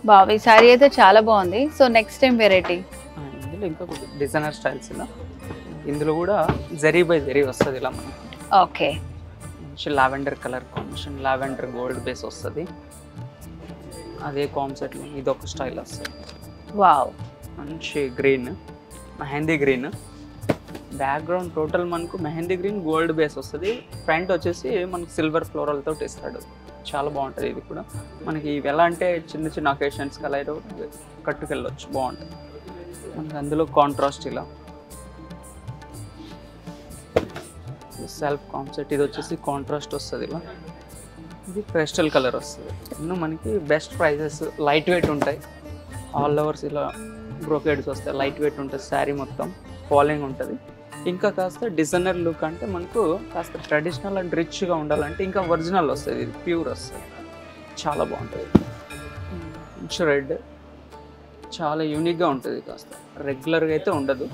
Bobby sorry అయితే చాలా బాగుంది. సో నెక్స్ట్ టైం వెరైటీ ఇందులో ఇంకా డిజైనర్ స్టైల్స్ ఇలా, ఇందులో కూడా జరీ బై జరీ వస్తుంది ఇలా మనకి. ఓకే, మంచి lavender colour combination, lavender gold base వస్తుంది. అదే కాన్సెప్ట్లో ఇది ఒక స్టైల్ వస్తుంది. వావ్, మంచి green, mehndi green. Background total మనకు మెహందీ గ్రీన్ గోల్డ్ బేస్ వస్తుంది. ఫ్రంట్ వచ్చేసి మనకు సిల్వర్ ఫ్లోరల్ తోటి ఇస్తాడు. చాలా బాగుంటుంది. ఇది కూడా మనకి ఇవి ఎలా అంటే చిన్న చిన్న అకేషన్స్కి అలా ఏదో కట్టుకెళ్ళొచ్చు, బాగుంటుంది. మనకి అందులో కాంట్రాస్ట్ ఇలా సెల్ఫ్ కాన్సెప్ట్. ఇది వచ్చేసి కాంట్రాస్ట్ వస్తుంది ఇలా. ఇది క్రిస్టల్ కలర్ వస్తుంది. ఇನ್ನು మనకి బెస్ట్ ప్రైజెస్, లైట్ వెయిట్ ఉంటాయి. ఆల్ ఓవర్స్ ఇలా బ్రోకెడ్స్ వస్తాయి, లైట్ వెయిట్ ఉంటుంది. శారీ మొత్తం ఫాలోయింగ్ ఉంటుంది. ఇంకా కాస్త డిజైనర్ లుక్ అంటే మనకు కాస్త ట్రెడిషనల్ అండ్ రిచ్గా ఉండాలంటే ఇంకా ఒరిజినల్ వస్తుంది. ఇది ప్యూర్ వస్తుంది, చాలా బాగుంటుంది. మంచి రెడ్, చాలా యూనిక్గా ఉంటుంది. కాస్త రెగ్యులర్గా అయితే ఉండదు.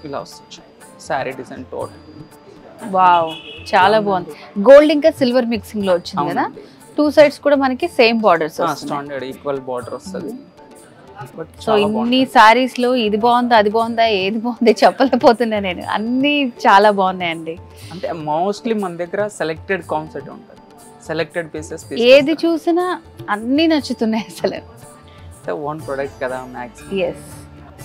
ఇలా వస్తుంది శారీ డిజైన్ టోటల్. వావ్, చాలా బాగుంది. గోల్డ్ ఇంకా సిల్వర్ మిక్సింగ్ లో వచ్చింది కదా. టూ సైడ్స్ కూడా మనకి same borders, standard equal border వస్తుంది. సో ఇన్ని సారీస్ లో ఇది బాగుందా అది బాగుందా ఏది బాగుంది చెప్పలేకపోతున్నా నేను. అన్ని చాలా బాగున్నాయండి. అంటే మోస్ట్లీ మన దగ్గర సెలెక్టెడ్ కాన్సెప్ట్ ఉంటుంది, సెలెక్టెడ్ పీసెస్. ఏది చూసినా అన్ని నచ్చుతున్నాయి అసలు. ఓన్ ప్రొడక్ట్ కదా మ్యాక్సిమం. ఎస్,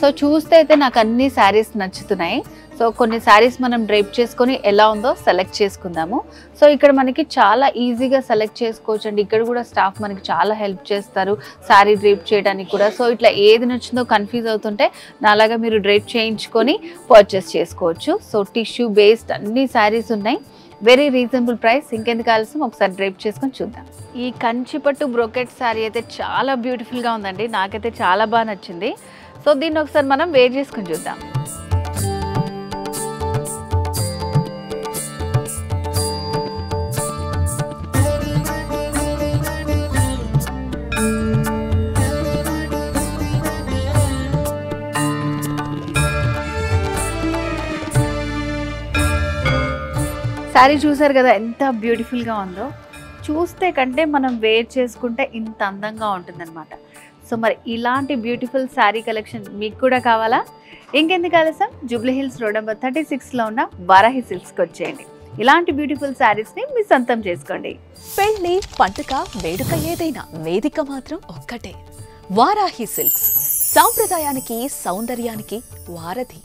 సో చూస్తే అయితే నాకు అన్ని శారీస్ నచ్చుతున్నాయి. సో కొన్ని శారీస్ మనం డ్రైప్ చేసుకొని ఎలా ఉందో సెలెక్ట్ చేసుకుందాము. సో ఇక్కడ మనకి చాలా ఈజీగా సెలెక్ట్ చేసుకోవచ్చు అండి. ఇక్కడ కూడా స్టాఫ్ మనకి చాలా హెల్ప్ చేస్తారు శారీ డ్రైప్ చేయడానికి కూడా. సో ఇట్లా ఏది నచ్చిందో కన్ఫ్యూజ్ అవుతుంటే నాలాగా మీరు డ్రైప్ చేయించుకొని పర్చేస్ చేసుకోవచ్చు. సో టిష్యూ బేస్డ్ అన్ని శారీస్ ఉన్నాయి, వెరీ రీజనబుల్ ప్రైస్. ఇంకెందుకు ఆలస్యం, ఒకసారి డ్రైప్ చేసుకొని చూద్దాం. ఈ కంచిపట్టు బ్రోకెట్ శారీ అయితే చాలా బ్యూటిఫుల్గా ఉందండి. నాకైతే చాలా బాగా నచ్చింది. సో దీన్ని ఒకసారి మనం వేర్ చేసుకొని చూద్దాం. శారీ చూసారు కదా ఎంత బ్యూటిఫుల్గా ఉందో. చూస్తే కంటే మనం వేర్ చేసుకుంటే ఇంత అందంగా ఉంటుందన్నమాట. సో మరి ఇలాంటి బ్యూటిఫుల్ శారీ కలెక్షన్ మీకు కూడా కావాలా? ఇంకెందుకు ఆలస్యం, జూబ్లీ హిల్స్ రోడ్ నెంబర్ 36లో ఉన్న వారాహి సిల్క్స్కి వచ్చేయండి. ఇలాంటి బ్యూటిఫుల్ శారీస్ని మీ సొంతం చేసుకోండి. పెళ్లి, పండుగ, వేడుక ఏదైనా వేదిక మాత్రం ఒక్కటే. వారాహి సిల్క్స్, సాంప్రదాయానికి సౌందర్యానికి వారధి.